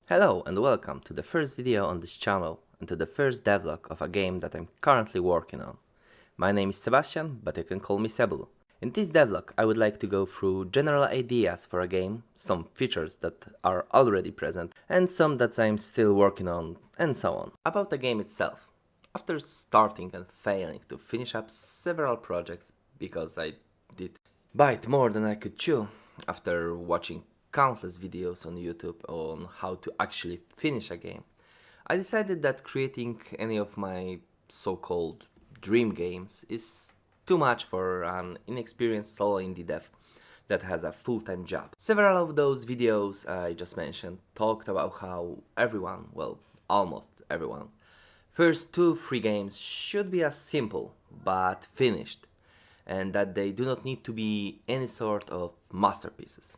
Hello and welcome to the first video on this channel and to the first devlog of a game that I'm currently working on. My name is Sebastian, but you can call me Sebulu. In this devlog I would like to go through general ideas for a game, some features that are already present and some that I'm still working on and so on. About the game itself. After starting and failing to finish up several projects because I did bite more than I could chew after watching countless videos on YouTube on how to actually finish a game, I decided that creating any of my so-called dream games is too much for an inexperienced solo indie dev that has a full-time job. Several of those videos I just mentioned talked about how everyone, well, almost everyone, first 2-3 games should be as simple but finished, and that they do not need to be any sort of masterpieces.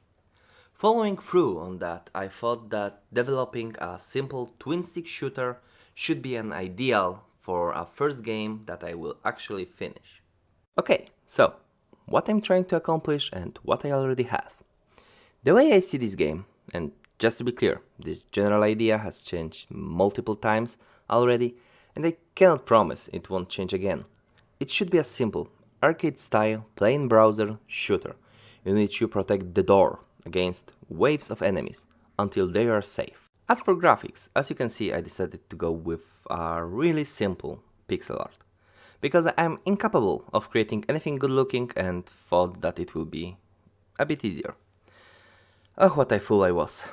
Following through on that, I thought that developing a simple twin-stick shooter should be an ideal for a first game that I will actually finish. Okay, so what I'm trying to accomplish and what I already have. The way I see this game, and just to be clear, this general idea has changed multiple times already, and I cannot promise it won't change again. It should be a simple, arcade-style, plain browser shooter, in which you protect the door against waves of enemies until they are safe. As for graphics, as you can see, I decided to go with a really simple pixel art, because I am incapable of creating anything good looking and thought that it will be a bit easier. Oh, what a fool I was.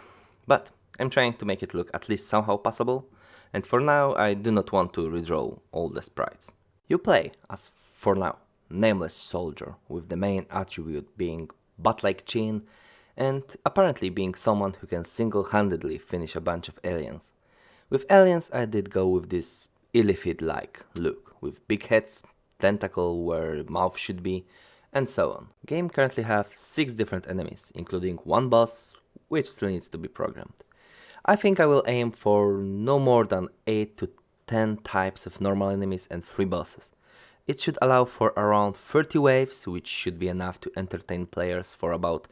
But I'm trying to make it look at least somehow passable, and for now I do not want to redraw all the sprites. You play as, for now, nameless soldier, with the main attribute being butt-like chin, and apparently being someone who can single-handedly finish a bunch of aliens. With aliens I did go with this illithid-like look, with big heads, tentacle where mouth should be, and so on. Game currently have 6 different enemies, including one boss, which still needs to be programmed. I think I will aim for no more than 8 to 10 types of normal enemies and 3 bosses. It should allow for around 30 waves, which should be enough to entertain players for about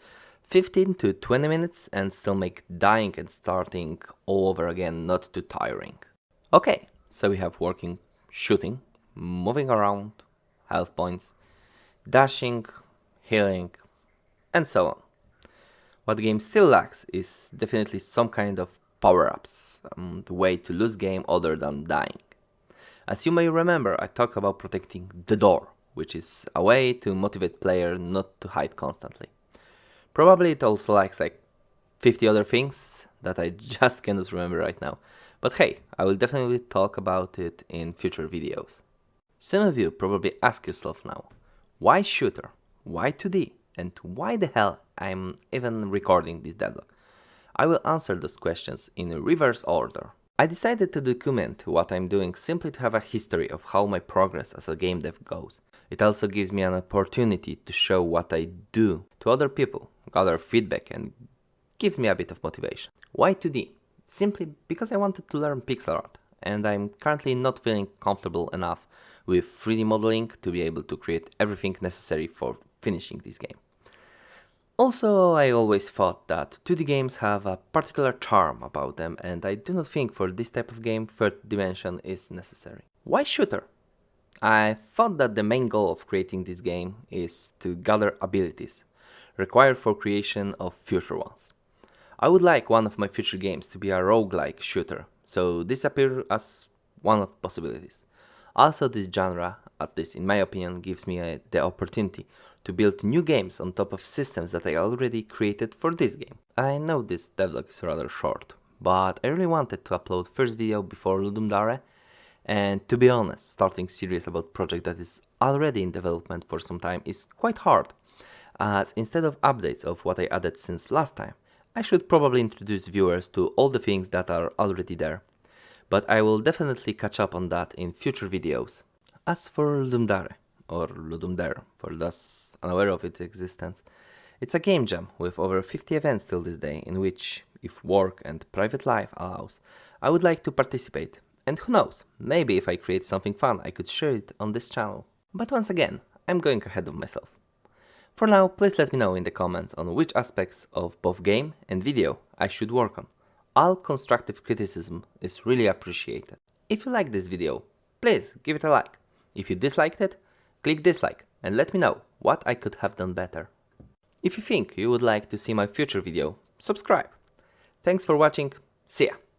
15 to 20 minutes and still make dying and starting all over again not too tiring. Okay, so we have working, shooting, moving around, health points, dashing, healing, and so on. What the game still lacks is definitely some kind of power-ups, the way to lose game other than dying. As you may remember, I talked about protecting the door, which is a way to motivate player not to hide constantly. Probably it also lacks like 50 other things that I just cannot remember right now. But hey, I will definitely talk about it in future videos. Some of you probably ask yourself now, why shooter? Why 2D? And why the hell I'm even recording this devlog? I will answer those questions in reverse order. I decided to document what I'm doing simply to have a history of how my progress as a game dev goes. It also gives me an opportunity to show what I do to other people, gather feedback, and gives me a bit of motivation. Why 2D? Simply because I wanted to learn pixel art, and I'm currently not feeling comfortable enough with 3D modeling to be able to create everything necessary for finishing this game. Also, I always thought that 2D games have a particular charm about them, and I do not think for this type of game third dimension is necessary. Why shooter? I thought that the main goal of creating this game is to gather abilities required for creation of future ones. I would like one of my future games to be a roguelike shooter, so this appears as one of possibilities. Also, this genre, at least in my opinion, gives me the opportunity to build new games on top of systems that I already created for this game. I know this devlog is rather short, but I really wanted to upload first video before Ludum Dare, and to be honest, starting series about project that is already in development for some time is quite hard, as instead of updates of what I added since last time, I should probably introduce viewers to all the things that are already there. But I will definitely catch up on that in future videos. As for Ludum Dare, or Ludum Dare, for those unaware of its existence, it's a game jam with over 50 events till this day, in which, if work and private life allows, I would like to participate. And who knows, maybe if I create something fun I could share it on this channel. But once again, I'm going ahead of myself. For now, please let me know in the comments on which aspects of both game and video I should work on. All constructive criticism is really appreciated. If you like this video, please give it a like. If you disliked it, click dislike and let me know what I could have done better. If you think you would like to see my future video, subscribe. Thanks for watching, see ya!